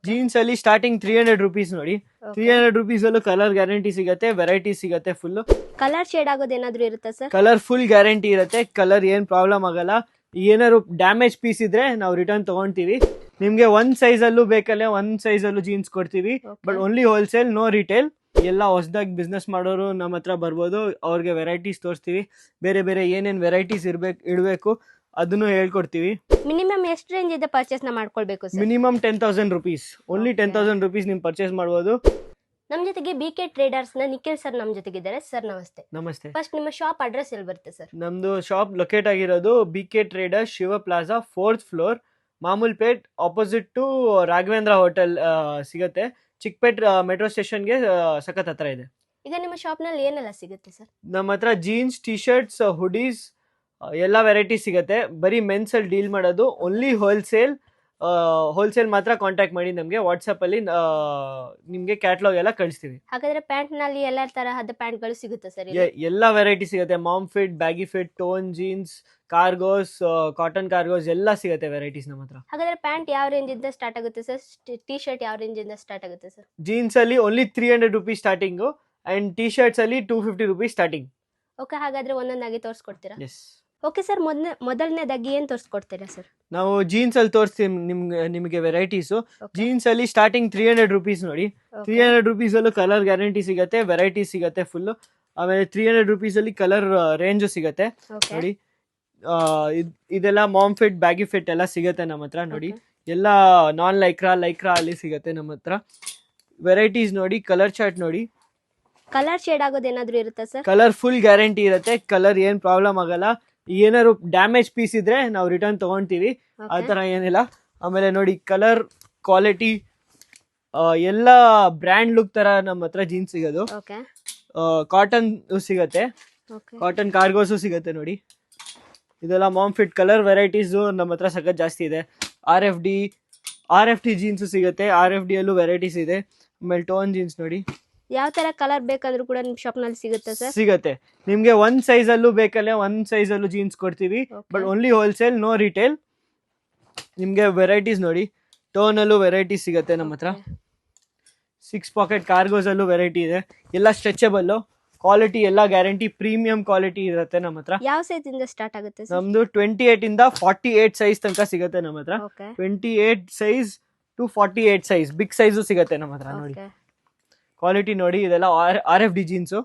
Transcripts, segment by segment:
Jeans ಅಲ್ಲಿ starting 300 rupees ನೋಡಿ. 300 rupees ಅಲ್ಲೂ ಕಲರ್ ಗ್ಯಾರಂಟಿ ಸಿಗುತ್ತೆ, ವೆರೈಟಿ ಸಿಗುತ್ತೆ ಫುಲ್. ಕಲರ್ ಶೇಡ್ ಆಗೋದು ಏನಾದ್ರು ಇರುತ್ತಾ ಸರ್? ಕಲರ್ ಫುಲ್ ಗ್ಯಾರಂಟಿ ಇರುತ್ತೆ, ಕಲರ್ ಏನ್ ಪ್ರಾಬ್ಲಮ್ ಆಗಲ್ಲ. ಏನಾದ್ರು ಡ್ಯಾಮೇಜ್ ಪೀಸ್ ಇದ್ರೆ ನಾವು ರಿಟರ್ನ್ ತಗೊಂತೀವಿ. ನಿಮ್ಗೆ ಒಂದ್ ಸೈಜ್ ಅಲ್ಲೂ ಬೇಕಲ್ಲೇ ಒಂದ್ ಸೈಜ್ ಅಲ್ಲೂ ಜೀನ್ಸ್ ಕೊಡ್ತೀವಿ, but only wholesale, no retail. ಎಲ್ಲ ಹೊಸದಾಗಿ ಬಿಸ್ನೆಸ್ ಮಾಡೋರು ನಮ್ಮ ಹತ್ರ ಬರ್ಬೋದು, ಅವ್ರಿಗೆ ವೆರೈಟೀಸ್ ತೋರಿಸ್ತೀವಿ. ಬೇರೆ ಬೇರೆ ಏನೇನ್ ವೆರೈಟೀಸ್ ಇಡಬೇಕು ಅದನ್ನು ಹೇಳ್ಕೊಡ್ತೀವಿ. ಮಿನಿಮಮ್ ಎಷ್ಟು ರೇಂಜ್ ಇದೆ ಪರ್ಚೇಸ್ ನ ಮಾಡ್ಕೊಳ್ಬೇಕು sir? Minimum 10,000 rupees, only 10,000 rupees ನಿಮ್ ಪರ್ಚೇಸ್ ಮಾಡ್ಬೋದು. ನಮ್ ಜೊತೆಗೆ BK ಟ್ರೇಡರ್ಸ್ ನ ನಿಖಿಲ್ ಸರ್ ನಮ್ ಜೊತೆಗಿದ್ದಾರೆ. ಸರ್ ನಮಸ್ತೆ. ನಮಸ್ತೆ. ಫಸ್ಟ್ ನಿಮ್ಮ ಶಾಪ್ ಅಡ್ರೆಸ್ ಎಲ್ಲಿ ಬರುತ್ತೆ ಸರ್? ನಮ್ದು ಶಾಪ್ ಲೊಕೇಟ್ ಆಗಿರೋದು BK traders, Shiva plaza, 4th floor, Mamulpet, opposite to Raghavendra hotel ಸಿಗತ್ತೆ. ಚಿಕ್ಕಪೇಟ್ ಮೆಟ್ರೋ ಸ್ಟೇಷನ್ಗೆ ಸಖತ್ ಹತ್ರ ಇದೆ. ಈಗ ನಿಮ್ಮ ಶಾಪ್ ನಲ್ಲಿ ಏನೆಲ್ಲ ಸಿಗುತ್ತೆ ಸರ್? ನಮ್ಮ ಹತ್ರ ಜೀನ್ಸ್, ಟಿ ಶರ್ಟ್ಸ್, ಹುಡೀಸ್ ಎಲ್ಲ ವೆರೈಟಿ ಸಿಗುತ್ತೆ. ಬರೀ ಮೆನ್ಸ್ ಅಲ್ಲಿ ಡೀಲ್ ಮಾಡೋದು, ಓನ್ಲಿ ಹೋಲ್ಸೇಲ್. ಹೋಲ್ಸೇಲ್ ಮಾತ್ರ ಕಾಂಟ್ಯಾಕ್ಟ್ ಮಾಡಿ ನಮಗೆ. ವಾಟ್ಸಪ್ ಅಲ್ಲಿ ನಿಮ್ಗೆ ಕ್ಯಾಟ್ಲಾಗ್ ಎಲ್ಲ ಕಳಿಸ್ತೀವಿ. ಹಾಗಾದ್ರೆ ಪ್ಯಾಂಟ್ ನಲ್ಲಿ ಎಲ್ಲ ತರಹದ ಪ್ಯಾಂಟ್ ಗಳು ಸಿಗುತ್ತೆ ಸರ್? ಎಲ್ಲ ವೆರೈಟಿ ಸಿಗುತ್ತೆ. Mom fit, baggy fit, tone jeans, cargos, cotton cargos ಎಲ್ಲ ಸಿಗುತ್ತೆ ವೆರೈಟೀಸ್ ನಮ್ಮ ಹತ್ರ. ಹಾಗಾದ್ರೆ ಪ್ಯಾಂಟ್ ಯಾವ ರೇಂಜ್ ಇಂದ ಸ್ಟಾರ್ಟ್ ಆಗುತ್ತೆ ಸರ್? ಟಿ ಶರ್ಟ್ ಯಾವ ರೇಂಜ್ ಇಂದ ಸ್ಟಾರ್ಟ್ ಆಗುತ್ತೆ ಸರ್? ಜೀನ್ಸ್ ಅಲ್ಲಿ only 300 rupees starting, and T shirts ಅಲ್ಲಿ 250 ರುಪೀಸ್ ಸ್ಟಾರ್ಟಿಂಗ್. ಓಕೆ, ಹಾಗಾದ್ರೆ ಒಂದೊಂದಾಗಿ ತೋರಿಸ್ಕೊಡ್ತೀರಾ? ಎಸ್. ಓಕೆ ಸರ್, ಮೊದಲನೇದಾಗಿ ಏನ್ ತೋರಿಸ್ಕೊಡ್ತೀರಾ ಸರ್? ನಾವು ಜೀನ್ಸ್ ಅಲ್ಲಿ ತೋರಿಸ್ತೀವಿ ನಿಮಗೆ ವೆರೈಟೀಸ್. ಜೀನ್ಸ್ ಅಲ್ಲಿ ಸ್ಟಾರ್ಟಿಂಗ್ 300 ರುಪೀಸ್ ನೋಡಿ. 300 ರುಪೀಸ್ ಅಲ್ಲೂ ಕಲರ್ ಗ್ಯಾರಂಟಿ ಸಿಗುತ್ತೆ, ವೆರೈಟಿ ಸಿಗುತ್ತೆ ಫುಲ್. ಆಮೇಲೆ 300 ರುಪೀಸ್ ಅಲ್ಲಿ ಕಲರ್ ರೇಂಜ್ ಸಿಗುತ್ತೆ ನೋಡಿ. ಇದೆಲ್ಲ ಮಾಮ್ ಫಿಟ್, ಬ್ಯಾಗಿ ಫಿಟ್ ಎಲ್ಲ ಸಿಗುತ್ತೆ ನಮ್ಮ ಹತ್ರ ನೋಡಿ. ಎಲ್ಲ ನಾನ್ ಲೈಕ್ರಾ ಅಲ್ಲಿ ಸಿಗುತ್ತೆ ನಮ್ಮ ಹತ್ರ. ವೆರೈಟೀಸ್ ನೋಡಿ, ಕಲರ್ ಚಾರ್ಟ್ ನೋಡಿ. ಕಲರ್ ಶೇಡ್ ಆಗೋದು ಏನಾದ್ರು ಇರುತ್ತಾ ಸರ್? ಕಲರ್ ಫುಲ್ ಗ್ಯಾರಂಟಿ ಇರುತ್ತೆ, ಕಲರ್ ಏನ್ ಪ್ರಾಬ್ಲಮ್ ಆಗಲ್ಲ. ಏನಾದ್ರು ಡ್ಯಾಮೇಜ್ ಪೀಸ್ ಇದ್ರೆ ನಾವು ರಿಟರ್ನ್ ತಗೊಂತೀವಿ, ಆ ತರ ಏನಿಲ್ಲ. ಆಮೇಲೆ ನೋಡಿ, ಕಲರ್ ಕ್ವಾಲಿಟಿ ಎಲ್ಲ ಬ್ರ್ಯಾಂಡ್ ಲುಕ್ ತರ ನಮ್ಮ ಹತ್ರ ಜೀನ್ಸ್ ಸಿಗೋದು. ಕಾಟನ್ ಸಿಗತ್ತೆ, ಕಾಟನ್ ಕಾರ್ಗೋಸು ಸಿಗತ್ತೆ ನೋಡಿ. ಇದೆಲ್ಲ ಮಾಮ್ ಫಿಟ್ ಕಲರ್ ವೆರೈಟೀಸ್ ನಮ್ಮ ಹತ್ರ ಸಖತ್ ಜಾಸ್ತಿ ಇದೆ. RFD ಜೀನ್ಸ್ ಸಿಗುತ್ತೆ, RFD ಅಲ್ಲೂ ವೆರೈಟೀಸ್ ಇದೆ. ಆಮೇಲೆ ಟೋನ್ ಜೀನ್ಸ್ ನೋಡಿ. ಯಾವ ತರ ಕಲರ್ ಬೇಕಂದ್ರೂ ಕೂಡ ನಿಮ್ ಶಾಪ್ ನಲ್ಲಿ ಸಿಗುತ್ತೆ ಸರ್? ಸಿಗತ್ತೆ. ನಿಮ್ಗೆ ಒಂದ್ ಸೈಜ್ ಅಲ್ಲೂ ಬೇಕಲ್ಲೇ ಒಂದ್ ಸೈಜ್ ಅಲ್ಲೂ ಜೀನ್ಸ್ ಕೊಡ್ತೀವಿ, but only wholesale, no retail. ನಿಮ್ಗೆ ವೆರೈಟೀಸ್ ನೋಡಿ, ಟೋನ್ ಅಲ್ಲೂ ವೆರೈಟೀಸ್ ಸಿಗತ್ತೆ ನಮ್ಮ ಹತ್ರ. 6 ಪಾಕೆಟ್ ಕಾರ್ಗೋಸ್ ಅಲ್ಲೂ ವೆರೈಟಿ ಇದೆ. ಎಲ್ಲ ಸ್ಟ್ರೆಚಬಲ್, ಕ್ವಾಲಿಟಿ ಎಲ್ಲ ಗ್ಯಾರಂಟಿ, ಪ್ರೀಮಿಯಂ ಕ್ವಾಲಿಟಿ ಇರುತ್ತೆ ನಮ್ಮ ಹತ್ರ. ಯಾವ ಸೈಜ್ ಇಂದ ಸ್ಟಾರ್ಟ್ ಆಗುತ್ತೆ ಸರ್? ನಮ್ದು 28 ಇಂದ 48 ಸೈಜ್ ತನಕ ಸಿಗುತ್ತೆ ನಮ್ಮ ಹತ್ರ. 28 size to 48 size, big size ಸಿಗತ್ತೆ ನಮ್ಮ ಹತ್ರ ನೋಡಿ. ಕ್ವಾಲಿಟಿ ನೋಡಿ, ಇದೆಲ್ಲ RFD ಜೀನ್ಸು.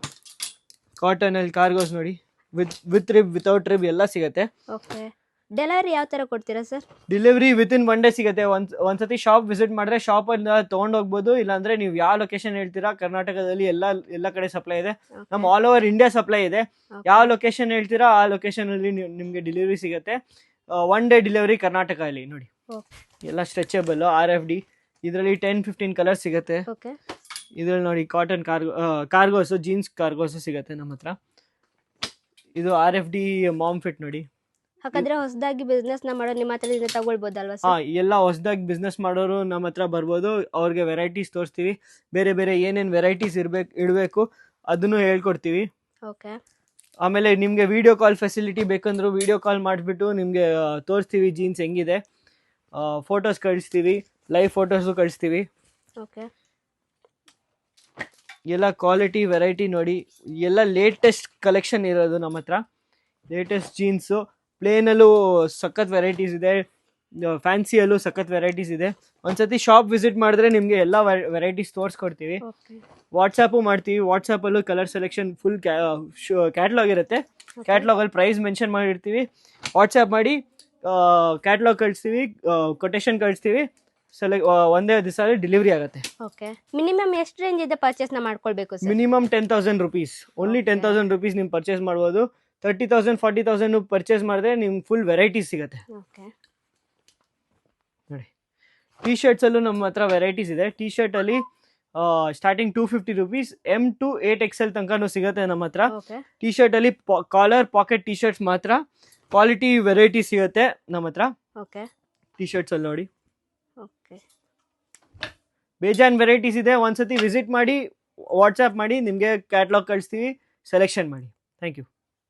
ಕಾಟನ್ ಅಲ್ಲಿ ಕಾರ್ಗೋಸ್ ನೋಡಿ, ವಿತ್ ರಿಬ್, ವಿತೌಟ್ ರಿಬ್ ಎಲ್ಲ ಸಿಗತ್ತೆ. ಡೆಲಿವರಿ ಯಾವ ತರ ಕೊಡ್ತೀರಾ ಸರ್? ಡೆಲಿವರಿ ವಿತಿನ್ 1 ಡೇ ಸಿಗುತ್ತೆ. ಒಂದ್ಸತಿ ಶಾಪ್ ವಿಸಿಟ್ ಮಾಡಿದ್ರೆ ಶಾಪ್ ಅಲ್ಲಿ ತಗೊಂಡ್ ಹೋಗ್ಬೋದು. ಇಲ್ಲಾಂದ್ರೆ ನೀವು ಯಾವ ಲೊಕೇಶನ್ ಹೇಳ್ತೀರಾ, ಕರ್ನಾಟಕದಲ್ಲಿ ಎಲ್ಲ ಕಡೆ ಸಪ್ಲೈ ಇದೆ. ನಮ್ಮ ಆಲ್ ಓವರ್ ಇಂಡಿಯಾ ಸಪ್ಲೈ ಇದೆ. ಯಾವ ಲೊಕೇಶನ್ ಹೇಳ್ತೀರಾ ಆ ಲೊಕೇಶನ್ ಅಲ್ಲಿ ನಿಮ್ಗೆ ಡೆಲಿವರಿ ಸಿಗುತ್ತೆ. 1 ಡೇ ಡೆಲಿವರಿ ಕರ್ನಾಟಕ ಅಲ್ಲಿ ನೋಡಿ. ಎಲ್ಲ ಸ್ಟ್ರೆಚಬಲ್, RFD. ಇದರಲ್ಲಿ 10-15 ಕಲರ್ ಸಿಗುತ್ತೆ. ಇದ್ರಲ್ಲಿ ನೋಡಿ, ಕಾಟನ್ ಕಾರ್ಗೋಸು, ಜೀನ್ಸ್ ಕಾರ್ಗೋಸು ಸಿಗತ್ತೆ ನಮ್ಮ ಹತ್ರ. ಇದು RFD ಮಾಮ್ ಫಿಟ್ ನೋಡಿ. ಹಾಗಾದ್ರೆ ಹೊಸದಾಗಿ ಬಿಸ್ನೆಸ್ ನ ಮಾಡೋ ನಿಮ್ಮ ಹತ್ರದಿಂದ ತಗೊಳ್ಬೋದಲ್ವಾ ಸರ್? ಎಲ್ಲ ಹೊಸದಾಗಿ ಬಿಸ್ನೆಸ್ ಮಾಡೋರು ನಮ್ಮ ಹತ್ರ ಬರ್ಬೋದು, ಅವ್ರಿಗೆ ವೆರೈಟೀಸ್ ತೋರಿಸ್ತೀವಿ. ಬೇರೆ ಬೇರೆ ಏನೇನ್ ವೆರೈಟೀಸ್ ಇಡಬೇಕು ಅದನ್ನು ಹೇಳ್ಕೊಡ್ತೀವಿ. ಆಮೇಲೆ ನಿಮ್ಗೆ ವಿಡಿಯೋ ಕಾಲ್ ಫೆಸಿಲಿಟಿ ಬೇಕಂದ್ರೂ ವಿಡಿಯೋ ಕಾಲ್ ಮಾಡಿಬಿಟ್ಟು ನಿಮ್ಗೆ ತೋರಿಸ್ತೀವಿ ಜೀನ್ಸ್ ಹೆಂಗಿದೆ. ಫೋಟೋಸ್ ಕಳಿಸ್ತೀವಿ, ಲೈವ್ ಫೋಟೋಸು ಕಳಿಸ್ತೀವಿ. ಎಲ್ಲ ಕ್ವಾಲಿಟಿ ವೆರೈಟಿ ನೋಡಿ. ಎಲ್ಲ ಲೇಟೆಸ್ಟ್ ಕಲೆಕ್ಷನ್ ಇರೋದು ನಮ್ಮ ಹತ್ರ. ಲೇಟೆಸ್ಟ್ ಜೀನ್ಸು ಪ್ಲೇನಲ್ಲೂ ಸಖತ್ ವೆರೈಟೀಸ್ ಇದೆ, ಫ್ಯಾನ್ಸಿಯಲ್ಲೂ ಸಖತ್ ವೆರೈಟೀಸ್ ಇದೆ. ಒಂದ್ಸತಿ ಶಾಪ್ ವಿಸಿಟ್ ಮಾಡಿದ್ರೆ ನಿಮಗೆ ಎಲ್ಲ ವೆರೈಟೀಸ್ ತೋರಿಸ್ಕೊಡ್ತೀವಿ. ವಾಟ್ಸಪ್ಪು ಮಾಡ್ತೀವಿ. ವಾಟ್ಸಪ್ಪಲ್ಲೂ ಕಲರ್ ಸೆಲೆಕ್ಷನ್ ಫುಲ್ ಕ್ಯಾಟ್ಲಾಗ್ ಇರುತ್ತೆ. ಕ್ಯಾಟ್ಲಾಗಲ್ಲಿ ಪ್ರೈಸ್ ಮೆನ್ಷನ್ ಮಾಡಿರ್ತೀವಿ. ವಾಟ್ಸಪ್ ಮಾಡಿ ಕ್ಯಾಟ್ಲಾಗ್ ಕಳಿಸ್ತೀವಿ, ಕೊಟೇಶನ್ ಕಳಿಸ್ತೀವಿ. ಒಂದೇ ದಿವಸ ಡೆಲಿವರಿ ಆಗುತ್ತೆ. ಮಿನಿಮಮ್ ಎಷ್ಟು ರೇಂಜ್ ಇದೆ ಪರ್ಚೇಸ್ ನ ಮಾಡ್ಕೊಳ್ಬೇಕು sir? Minimum 10,000 rupees, only 10,000 rupees ನಿಮ್ ಪರ್ಚೇಸ್ ಮಾಡ್ಬೋದು. 30,000 40,000 ಪರ್ಚೇಸ್ ಮಾಡಿದ್ರೆ ನಿಮ್ಗೆ ಫುಲ್ ವೆರೈಟೀಸ್ ಸಿಗುತ್ತೆ ನೋಡಿ. ಟಿ ಶರ್ಟ್ಸ್ ಅಲ್ಲೂ ನಮ್ಮ ಹತ್ರ ವೆರೈಟೀಸ್ ಇದೆ. ಟಿ ಶರ್ಟ್ ಅಲ್ಲಿ starting 250 rupees, M to 8XL ತನಕ ಸಿಗುತ್ತೆ ನಮ್ಮ ಹತ್ರ. ಟಿ ಶರ್ಟ್ ಅಲ್ಲಿ ಕಾಲರ್ ಪಾಕೆಟ್ ಟಿ ಶರ್ಟ್ಸ್ ಮಾತ್ರ, ಕ್ವಾಲಿಟಿ ವೆರೈಟಿ ಸಿಗುತ್ತೆ ನಮ್ಮ ಹತ್ರ. ಟಿ ಶರ್ಟ್ಸ್ ಅಲ್ಲಿ ನೋಡಿ ಬೇಜಾನ್ ವೆರೈಟೀಸ್ ಇದೆ. ಒಂದ್ಸತಿ ವಿಸಿಟ್ ಮಾಡಿ, ವಾಟ್ಸ್ಆಪ್ ಮಾಡಿ, ನಿಮಗೆ ಕ್ಯಾಟ್ಲಾಗ್ ಕಳಿಸ್ತೀವಿ, ಸೆಲೆಕ್ಷನ್ ಮಾಡಿ. Thank you.